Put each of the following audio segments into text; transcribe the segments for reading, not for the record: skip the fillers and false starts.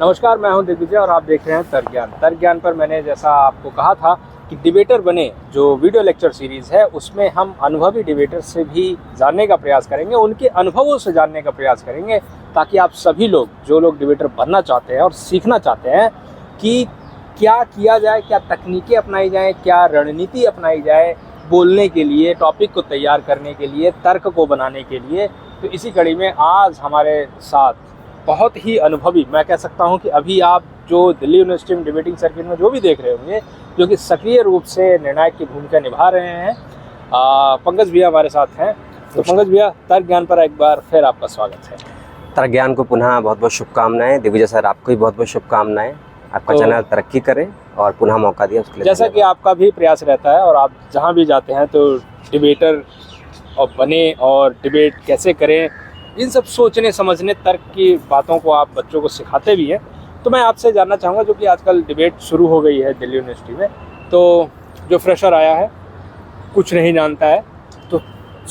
नमस्कार, मैं हूं दिग्विजय और आप देख रहे हैं तर्क ज्ञान। तर्क ज्ञान पर मैंने जैसा आपको कहा था कि डिबेटर बने जो वीडियो लेक्चर सीरीज़ है, उसमें हम अनुभवी डिबेटर से भी जानने का प्रयास करेंगे, उनके अनुभवों से जानने का प्रयास करेंगे, ताकि आप सभी लोग जो लोग डिबेटर बनना चाहते हैं और सीखना चाहते हैं कि क्या किया जाए, क्या तकनीकें अपनाई जाएँ, क्या रणनीति अपनाई जाए बोलने के लिए, टॉपिक को तैयार करने के लिए, तर्क को बनाने के लिए। तो इसी कड़ी में आज हमारे साथ बहुत ही अनुभवी, मैं कह सकता हूं कि अभी आप जो दिल्ली यूनिवर्सिटी में डिबेटिंग सर्किट में जो भी देख रहे होंगे, जो कि सक्रिय रूप से निर्णायक की भूमिका निभा रहे हैं, पंकज भैया हमारे साथ हैं। तो पंकज भैया, तर्क ज्ञान पर एक बार फिर आपका स्वागत है। तर्क ज्ञान को पुनः बहुत बहुत शुभकामनाएं। दिग्विजय सर, आपको भी बहुत बहुत शुभकामनाएं। आपका चैनल तरक्की करे और पुनः मौका दिया उसके लिए जैसा कि आपका भी प्रयास रहता है और आप जहाँ भी जाते हैं तो डिबेटर और बने और डिबेट कैसे करें, इन सब सोचने समझने तर्क की बातों को आप बच्चों को सिखाते भी हैं। तो मैं आपसे जानना चाहूँगा, जो कि आजकल डिबेट शुरू हो गई है दिल्ली यूनिवर्सिटी में, तो जो फ्रेशर आया है, कुछ नहीं जानता है, तो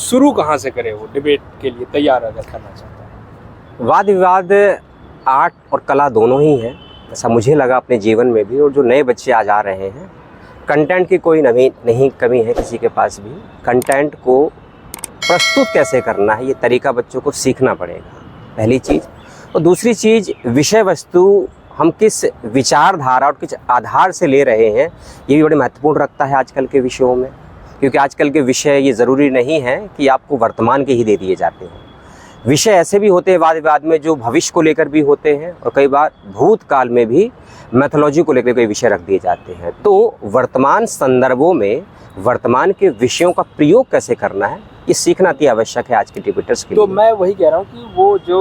शुरू कहाँ से करे वो डिबेट के लिए तैयार अगर करना चाहता है? वाद विवाद आर्ट और कला दोनों ही है, ऐसा मुझे लगा अपने जीवन में भी। और जो नए बच्चे आज आ रहे हैं, कंटेंट की कोई नहीं कमी है किसी के पास भी। कंटेंट को प्रस्तुत कैसे करना है, ये तरीका बच्चों को सीखना पड़ेगा, पहली चीज़। और दूसरी चीज़, विषय वस्तु हम किस विचारधारा और किस आधार से ले रहे हैं, ये भी बड़े महत्वपूर्ण रखता है आजकल के विषयों में। क्योंकि आजकल के विषय ये ज़रूरी नहीं है कि आपको वर्तमान के ही दे दिए जाते हैं। विषय ऐसे भी होते हैं वाद विवाद में जो भविष्य को लेकर भी होते हैं, और कई बार भूतकाल में भी मैथोलॉजी को लेकर कई विषय रख दिए जाते हैं। तो वर्तमान संदर्भों में वर्तमान के विषयों का प्रयोग कैसे करना है, ये सीखना अति आवश्यक है आज के डिबेटर्स के लिए। तो मैं वही कह रहा हूँ कि वो जो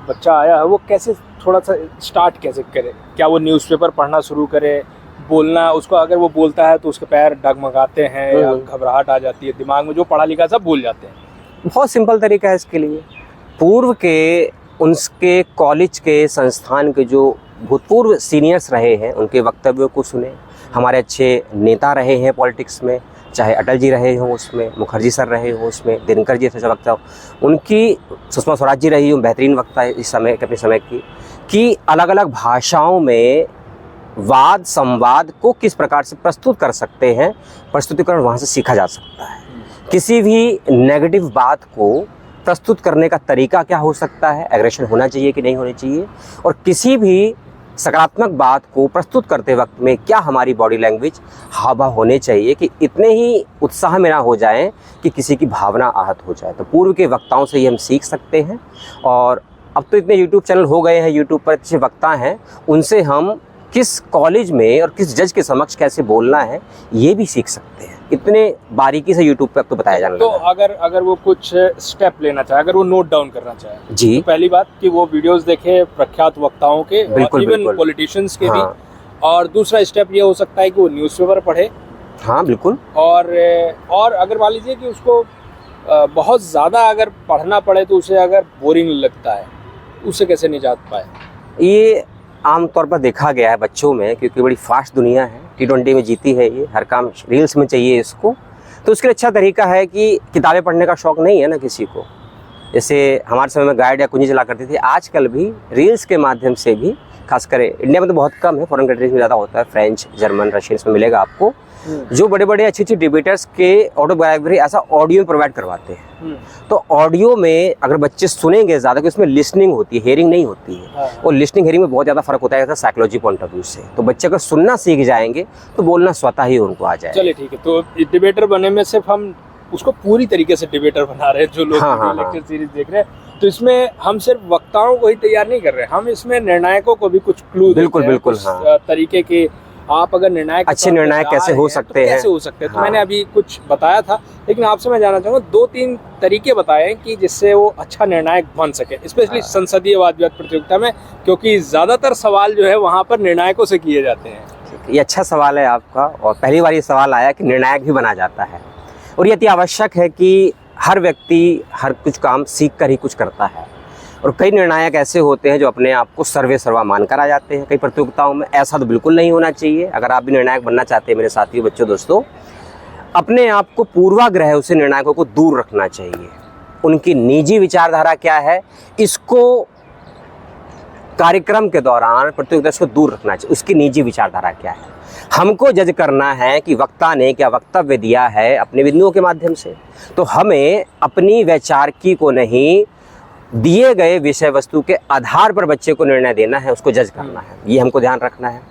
बच्चा आया है वो कैसे थोड़ा सा स्टार्ट कैसे करे? क्या वो न्यूज़पेपर पढ़ना शुरू करे, बोलना उसको, अगर वो बोलता है तो उसके पैर डगमगाते हैं या घबराहट आ जाती है दिमाग में, जो पढ़ा लिखा सब भूल जाते हैं? बहुत सिंपल तरीका है इसके लिए। पूर्व के उनके कॉलेज के संस्थान के जो भूतपूर्व सीनियर्स रहे हैं, उनके वक्तव्यों को सुने। हमारे अच्छे नेता रहे हैं पॉलिटिक्स में, चाहे अटल जी रहे हों उसमें, मुखर्जी सर रहे हों उसमें, दिनकर जी ऐसे वक्ता हो, उनकी सुषमा स्वराज जी रही हूँ बेहतरीन वक्ता है इस समय अपने समय की अलग अलग भाषाओं में वाद संवाद को किस प्रकार से प्रस्तुत कर सकते हैं, प्रस्तुतिकरण वहाँ से सीखा जा सकता है। किसी भी नेगेटिव बात को प्रस्तुत करने का तरीका क्या हो सकता है, एग्रेशन होना चाहिए कि नहीं होनी चाहिए, और किसी भी सकारात्मक बात को प्रस्तुत करते वक्त में क्या हमारी बॉडी लैंग्वेज हाव भाव होने चाहिए कि इतने ही उत्साह में ना हो जाएं कि किसी की भावना आहत हो जाए। तो पूर्व के वक्ताओं से ये हम सीख सकते हैं। और अब तो इतने यूट्यूब चैनल हो गए हैं, यूट्यूब पर अच्छे वक्ता हैं, उनसे हम किस कॉलेज में और किस जज के समक्ष कैसे बोलना है ये भी सीख सकते हैं। इतने बारीकी से यूट्यूब पे अब तो बताया जाने लगा। तो अगर वो कुछ स्टेप लेना चाहे, अगर वो नोट डाउन करना चाहे जी, तो पहली बात कि वो वीडियोस देखे प्रख्यात वक्ताओं के, बिल्कुल, इवन पॉलिटिशियंस के हाँ। भी। और दूसरा स्टेप ये हो सकता है कि वो न्यूज़पेपर पढ़े। हाँ बिल्कुल। और अगर मान लीजिए कि उसको बहुत ज़्यादा अगर पढ़ना पड़े तो उसे अगर बोरिंग लगता है, उससे कैसे निजात पाए? ये आमतौर पर देखा गया है बच्चों में, क्योंकि बड़ी फास्ट दुनिया है, T20 में जीती है ये, हर काम रील्स में चाहिए इसको। तो उसके लिए अच्छा तरीका है कि किताबें पढ़ने का शौक़ नहीं है ना किसी को, जैसे हमारे समय में गाइड या कुंजी चला करती थी, आजकल भी रील्स के माध्यम से भी, खासकर इंडिया में तो बहुत कम है, फॉरेन कंट्रीज में ज़्यादा होता है, फ्रेंच, जर्मन, रशियन, इसमें मिलेगा आपको, जो बड़े बड़े अच्छे डिबेटर्स के ऑटोबायोग्राफी ऐसा ऑडियो प्रोवाइड करवाते हैं। तो ऑडियो में अगर बच्चे सुनेंगे ज़्यादा, क्योंकि उसमें लिसनिंग होती है, हेयरिंग नहीं होती है, और लिसनिंग हेयरिंग में बहुत ज़्यादा फर्क होता है साइकोलॉजी पॉइंट ऑफ व्यू से। तो बच्चे अगर सुनना सीख जाएंगे तो बोलना स्वतः ही उनको आ जाएगा। चलिए ठीक है, तो डिबेटर बनने में सिर्फ हम उसको पूरी तरीके से डिबेटर बना रहे हैं जो लोग लेक्चर सीरीज देख रहे हैं, तो इसमें हम सिर्फ वक्ताओं को ही तैयार नहीं कर रहे, हम इसमें निर्णायकों को भी कुछ क्लू बिल्कुल बिल्कुल तरीके के, आप अगर निर्णायक अच्छे निर्णायक कैसे हो सकते हैं, कैसे हो सकते हैं। तो मैंने अभी कुछ बताया था, लेकिन आपसे मैं जानना चाहूँगा 2-3 तरीके बताएं कि जिससे वो अच्छा निर्णायक बन सके, स्पेशली संसदीय वाद विवाद प्रतियोगिता में, क्योंकि ज्यादातर सवाल जो है वहाँ पर निर्णायकों से किए जाते हैं। ये अच्छा सवाल है आपका, और पहली बार ये सवाल आया कि निर्णायक भी बना जाता है, और ये अति आवश्यक है कि हर व्यक्ति हर कुछ काम सीख कर ही कुछ करता है। और कई निर्णायक ऐसे होते हैं जो अपने आप को सर्वे सर्वा मानकर आ जाते हैं कई प्रतियोगिताओं में। ऐसा तो बिल्कुल नहीं होना चाहिए। अगर आप भी निर्णायक बनना चाहते हैं मेरे साथियों, बच्चों, दोस्तों, अपने आप को पूर्वाग्रह से निर्णायकों को दूर रखना चाहिए। उनकी निजी विचारधारा क्या है इसको कार्यक्रम के दौरान प्रतियोगिता को दूर रखना चाहिए। उसकी निजी विचारधारा क्या है, हमको जज करना है कि वक्ता ने क्या वक्तव्य दिया है अपने बिंदुओं के माध्यम से। तो हमें अपनी वैचारिकी को नहीं, दिए गए विषय वस्तु के आधार पर बच्चे को निर्णय देना है, उसको जज करना है, ये हमको ध्यान रखना है।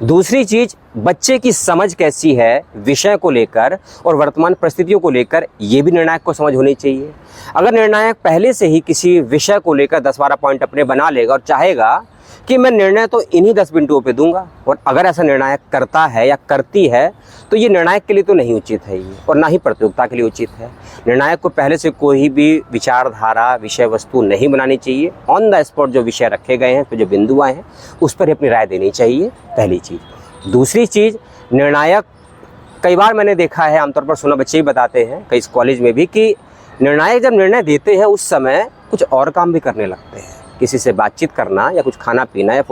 दूसरी चीज, बच्चे की समझ कैसी है विषय को लेकर और वर्तमान परिस्थितियों को लेकर, ये भी निर्णायक को समझ होनी चाहिए। अगर निर्णायक पहले से ही किसी विषय को लेकर 10-12 पॉइंट अपने बना लेगा और चाहेगा कि मैं निर्णय तो इन्हीं 10 बिंदुओं पे दूंगा, और अगर ऐसा निर्णायक करता है या करती है तो ये निर्णायक के लिए तो नहीं उचित है ये, और ना ही प्रतियोगिता के लिए उचित है। निर्णायक को पहले से कोई भी विचारधारा विषय वस्तु नहीं बनानी चाहिए। ऑन द स्पॉट जो विषय रखे गए हैं, तो जो बिंदु आए हैं उस पर ही अपनी राय देनी चाहिए, पहली चीज़। दूसरी चीज़, निर्णायक, कई बार मैंने देखा है, आमतौर पर सुना, बच्चे ही बताते हैं कई कॉलेज में भी, कि निर्णायक जब निर्णय देते हैं उस समय कुछ और काम भी करने लगते हैं, किसी से बातचीत करना या कुछ खाना पीना या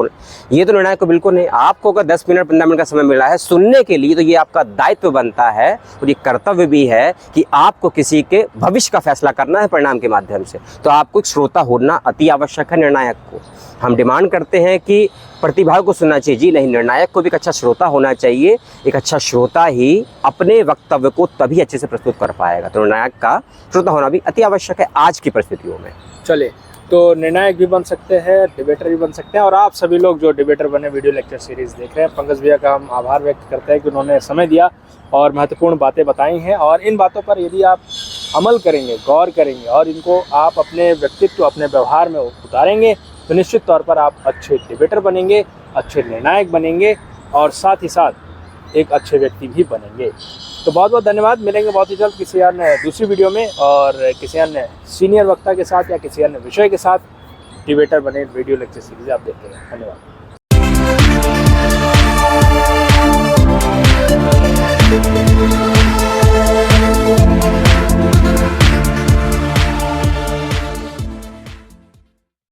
ये तो निर्णायक को बिल्कुल नहीं। आपको अगर 10 मिनट 15 मिनट का समय मिला है सुनने के लिए, तो ये आपका दायित्व बनता है और ये कर्तव्य भी है कि आपको किसी के भविष्य का फैसला करना है परिणाम के माध्यम से। तो आपको एक श्रोता होना अति आवश्यक है निर्णायक को। हम डिमांड करते हैं कि प्रतिभागी को सुनना चाहिए, जी नहीं, निर्णायक को भी एक अच्छा श्रोता होना चाहिए। एक अच्छा श्रोता ही अपने वक्तव्य को तभी अच्छे से प्रस्तुत कर पाएगा। तो निर्णायक का श्रोता होना भी अति आवश्यक है आज की परिस्थितियों में। चले, तो निर्णायक भी बन सकते हैं, डिबेटर भी बन सकते हैं। और आप सभी लोग जो डिबेटर बने वीडियो लेक्चर सीरीज़ देख रहे हैं, पंकज भैया का हम आभार व्यक्त करते हैं कि उन्होंने समय दिया और महत्वपूर्ण बातें बताई हैं। और इन बातों पर यदि आप अमल करेंगे, गौर करेंगे और इनको आप अपने व्यक्तित्व, अपने व्यवहार में उतारेंगे, तो निश्चित तौर पर आप अच्छे डिबेटर बनेंगे, अच्छे निर्णायक बनेंगे और साथ ही साथ एक अच्छे व्यक्ति भी बनेंगे। तो बहुत बहुत धन्यवाद। मिलेंगे बहुत ही जल्द किसी अन्य दूसरी वीडियो में और किसी अन्य सीनियर वक्ता के साथ या किसी अन्य विषय के साथ। डिबेटर बने वीडियो लेक्चर सीरीज आप देखते हैं। धन्यवाद।